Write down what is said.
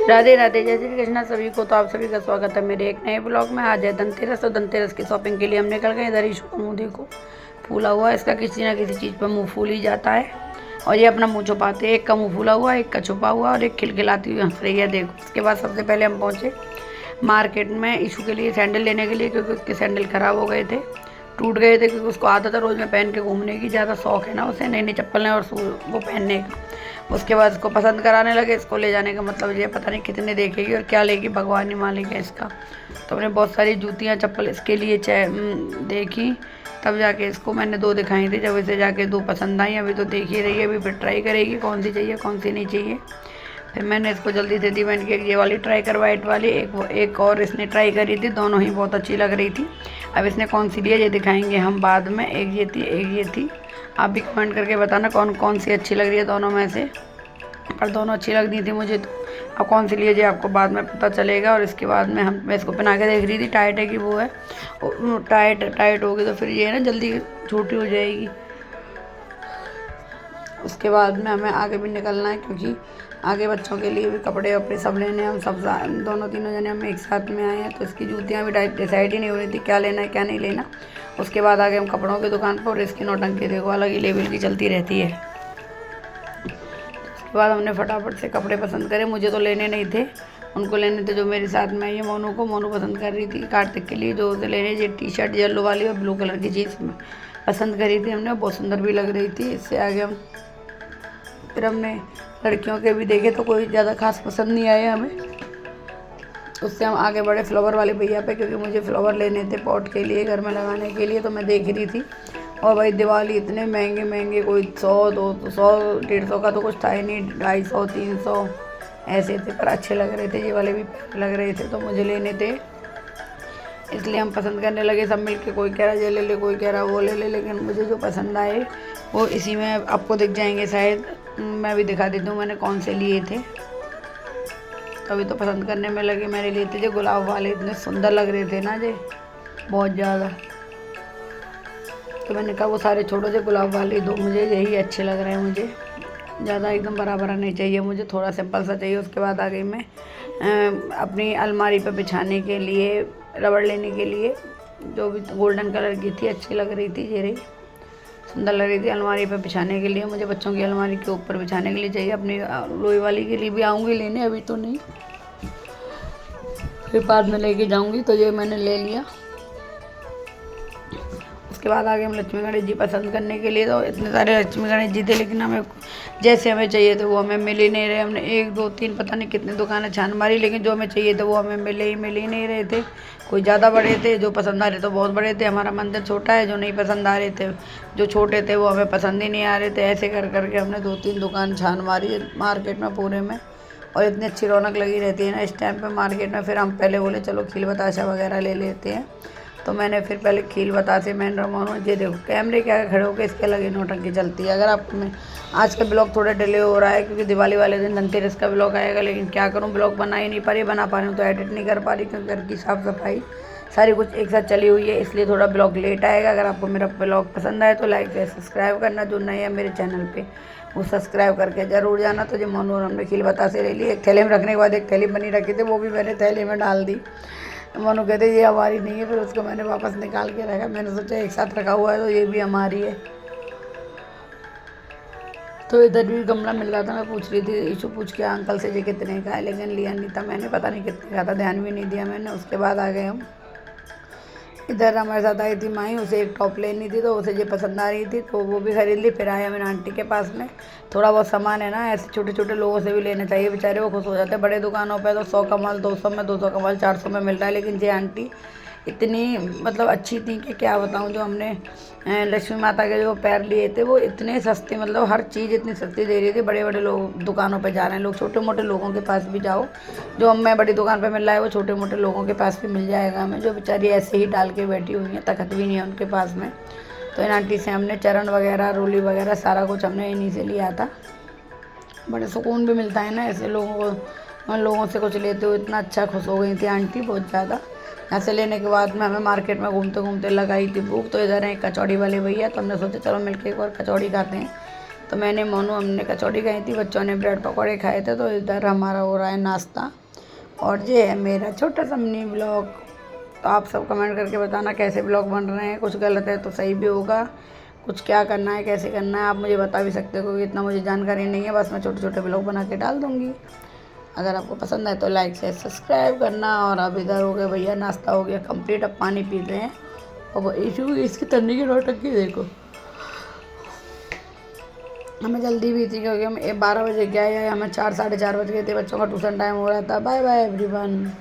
राधे राधे, जय श्री कृष्णा सभी को। तो आप सभी का स्वागत है मेरे एक नए ब्लॉग में। आज है धनतेरस और धनतेरस की शॉपिंग के लिए हम निकल गए। इधर ईशू का मुँह देखो फूला हुआ है, इसका किसी ना किसी चीज़ पर मुंह फूल ही जाता है और ये अपना मुंह छुपाते हैं। एक का मुंह फूला हुआ है, एक का छुपा हुआ और एक खिलखिलाती हुई हंस रही है देखो। उसके बाद सबसे पहले हम पहुँचे मार्केट में ईशू के लिए सैंडल लेने के लिए, क्योंकि उसके सैंडल ख़राब हो गए थे, टूट गए थे, क्योंकि उसको आदत है रोज़ में पहन के घूमने की, ज़्यादा शौक है ना उसे नई नई चप्पलें और वो पहनने का। उसके बाद इसको पसंद कराने लगे। इसको ले जाने का मतलब ये पता नहीं कितने देखेगी और क्या लेगी, भगवान ही मालिक है इसका। तो हमने बहुत सारी जूतियाँ चप्पल इसके लिए देखी, तब जाके इसको मैंने 2 दिखाई थी। जब इसे जाके 2 पसंद आई, अभी तो देख ही रही है, अभी फिर ट्राई करेगी कौन सी चाहिए कौन सी नहीं चाहिए। फिर मैंने इसको जल्दी से दी, मैंने ये वाली ट्राई कर, वाइट वाली, एक और इसने ट्राई करी थी, दोनों ही बहुत अच्छी लग रही थी। अब इसने कौन सी ली है ये दिखाएंगे हम बाद में। एक ये थी, एक ये थी। आप भी कमेंट करके बताना कौन कौन सी अच्छी लग रही है दोनों में से, पर दोनों अच्छी लग रही थी मुझे तो। अब कौन सी लिए आपको बाद में पता चलेगा। और इसके बाद में मैं इसको पहना के देख रही थी, टाइट है कि वो है, टाइट होगी तो फिर ये है ना जल्दी छोटी हो जाएगी। उसके बाद में हमें आगे भी निकलना है, क्योंकि आगे बच्चों के लिए भी कपड़े वपड़े सब लेने हैं। हम सब दोनों तीनों जने हम एक साथ में आए हैं, तो इसकी जूतियाँ भी डिसाइड ही नहीं हो रही थी क्या लेना है क्या नहीं लेना। उसके बाद आगे हम कपड़ों की दुकान पर, और इसकी नौटंकी देखो अलग ही लेवल की चलती रहती है। उसके बाद हमने फटाफट से कपड़े पसंद करे। मुझे तो लेने नहीं थे, उनको लेने थे जो मेरे साथ में आई है मोनू को। मोनू पसंद कर रही थी कार्तिक के लिए, जो उसे लेने ये टी-शर्ट येलो वाली और ब्लू कलर की जीन्स में पसंद करी थी हमने, बहुत सुंदर भी लग रही थी। इससे आगे फिर हमने लड़कियों के भी देखे तो कोई ज़्यादा खास पसंद नहीं आए हमें। उससे हम आगे बढ़े फ्लावर वाले भैया पे, क्योंकि मुझे फ्लावर लेने थे पॉट के लिए, घर में लगाने के लिए। तो मैं देख रही थी, और भाई दिवाली इतने महंगे महंगे, कोई 100 200 150 का तो कुछ था ही नहीं, 250 300 ऐसे थे, पर अच्छे लग रहे थे। ये वाले भी लग रहे थे तो मुझे लेने थे, इसलिए हम पसंद करने लगे सब मिलके। कोई कह रहा ये ले ले, कोई कह रहा वो ले ले, लेकिन मुझे जो पसंद आए वो इसी में आपको दिख जाएंगे शायद। मैं भी दिखा देती हूँ मैंने कौन से लिए थे। तो अभी तो पसंद करने में लगे। मैंने लिए थे जो गुलाब वाले, इतने सुंदर लग रहे थे ना जे, बहुत ज़्यादा। तो मैंने कहा वो सारे छोड़ो, जो गुलाब वाले दो, मुझे यही अच्छे लग रहे हैं। मुझे ज़्यादा एकदम बड़ा बड़ा नहीं चाहिए, मुझे थोड़ा सिंपल सा चाहिए। उसके बाद आ गई मैं अपनी अलमारी पर बिछाने के लिए रबड़ लेने के लिए, जो भी गोल्डन कलर की थी, अच्छी लग रही थी, ये रही, सुंदर लग रही थी। अलमारी पर बिछाने के लिए मुझे बच्चों की अलमारी के ऊपर बिछाने के लिए चाहिए। अपनी लोई वाली के लिए भी आऊँगी लेने, अभी तो नहीं, फिर बाद में लेके जाऊँगी। तो ये मैंने ले लिया। उसके बाद आगे हम लक्ष्मी गणेश जी पसंद करने के लिए, तो इतने सारे लक्ष्मी गणेश जी थे, लेकिन हमें जैसे हमें चाहिए थे वो हमें मिल ही नहीं रहे। हमने 1 2 3 पता नहीं कितनी दुकानें छान मारी, लेकिन जो हमें चाहिए थे वो हमें मिल ही नहीं रहे थे। कोई ज़्यादा बड़े थे, जो पसंद आ रहे तो बहुत बड़े थे। हमारा मंदिर छोटा है, जो नहीं पसंद आ रहे थे, जो छोटे थे वो हमें पसंद ही नहीं आ रहे थे। ऐसे कर करके हमने 2 3 दुकान छान मारी मार्केट में पूरे में, और इतनी अच्छी रौनक लगी रहती है ना इस टाइम पे मार्केट में। फिर हम पहले बोले चलो खील बताशा वगैरह ले लेते हैं, तो मैंने फिर पहले खील बतासे मैंने रमानो। ये देखो कैमरे के आगे खड़े होकर इसके लगे नौटंकी चलती है। अगर आप में आज का ब्लॉग थोड़ा डिले हो रहा है, क्योंकि दिवाली वाले दिन धनतेरस का ब्लॉग आएगा, लेकिन क्या करूं ब्लॉग बना ही नहीं पा रही, बना पा रही हूँ तो एडिट नहीं कर पा रही, क्योंकि घर की साफ़ सफाई सारी कुछ एक साथ चली हुई है, इसलिए थोड़ा ब्लॉग लेट आएगा। अगर आपको मेरा ब्लॉग पसंद आए तो लाइक शेयर सब्सक्राइब करना, जो नए हैं मेरे चैनल पे वो सब्सक्राइब करके ज़रूर जाना। तो जो मोनू और हमने खील बतासे ले ली, एक थैले में रखने के बाद एक थैली बनी रखी थी, वो भी मैंने थैले में डाल दी। मोनू कहते ये हमारी नहीं है, फिर उसको मैंने वापस निकाल के रखा। मैंने सोचा एक साथ रखा हुआ है तो ये भी हमारी है। तो इधर भी गमला मिल रहा था, मैं पूछ रही थी, ईशू पूछ के अंकल से ये कितने का है, लेकिन लिया नहीं था मैंने, पता नहीं कितने का था, ध्यान भी नहीं दिया मैंने। उसके बाद आ गए हम इधर, हमारे साथ आई थी माई, उसे एक टॉप लेनी थी, तो उसे ये पसंद आ रही थी तो वो भी खरीद ली। फिर आया मैंने आंटी के पास में, थोड़ा बहुत सामान है ना, ऐसे छोटे छोटे लोगों से भी लेना चाहिए, बेचारे वो खुश हो जाते हैं। बड़े दुकानों पे तो 100 का माल 200 में, 200 का माल 400 में मिल रहा है, लेकिन ये आंटी इतनी मतलब अच्छी थी कि क्या बताऊँ। जो हमने लक्ष्मी माता के जो पैर लिए थे वो इतने सस्ते, मतलब हर चीज़ इतनी सस्ती दे रही थी। बड़े बड़े लोग दुकानों पे जा रहे हैं लोग, छोटे मोटे लोगों के पास भी जाओ, जो हमें बड़ी दुकान पे मिल रहा है वो छोटे मोटे लोगों के पास भी मिल जाएगा हमें, जो बेचारी ऐसे ही डाल के बैठी हुई हैं, तखत भी नहीं है उनके पास में। तो इन आंटी से हमने चरण वगैरह, रोली वगैरह सारा कुछ हमने इन्हीं से लिया था। बड़े सुकून भी मिलता है ना ऐसे लोगों को, उन लोगों से कुछ लेते हो। इतना अच्छा खुश हो गई थी आंटी बहुत ज़्यादा। यहाँ से लेने के बाद में हमें मार्केट में घूमते घूमते लगाई थी भूख, तो इधर है कचौड़ी वाले भैया, तो हमने सोचा चलो मिलके एक और कचौड़ी खाते हैं। तो मैंने मोनू हमने कचौड़ी खाई थी, बच्चों ने ब्रेड पकौड़े खाए थे। तो इधर हमारा हो रहा है नाश्ता और ये है मेरा छोटा सा मिनी ब्लॉग। तो आप सब कमेंट करके बताना कैसे ब्लॉग बन रहे हैं। कुछ गलत है तो सही भी होगा, कुछ क्या करना है कैसे करना है आप मुझे बता भी सकते हो, क्योंकि इतना मुझे जानकारी नहीं है। बस मैं छोटे छोटे ब्लॉग बना के डाल दूँगी। अगर आपको पसंद आए तो लाइक से सब्सक्राइब करना। और अब इधर हो गया भैया, नाश्ता हो गया कंप्लीट, अब पानी पी रहे हैं। और वो इशू इसकी तन्नी की नौटंकी देखो। हमें जल्दी भी थी क्योंकि हम 12 बजे गए, हमें 4 साढ़े 4 बज गए थे, बच्चों का ट्यूशन टाइम हो रहा था। Bye bye everyone.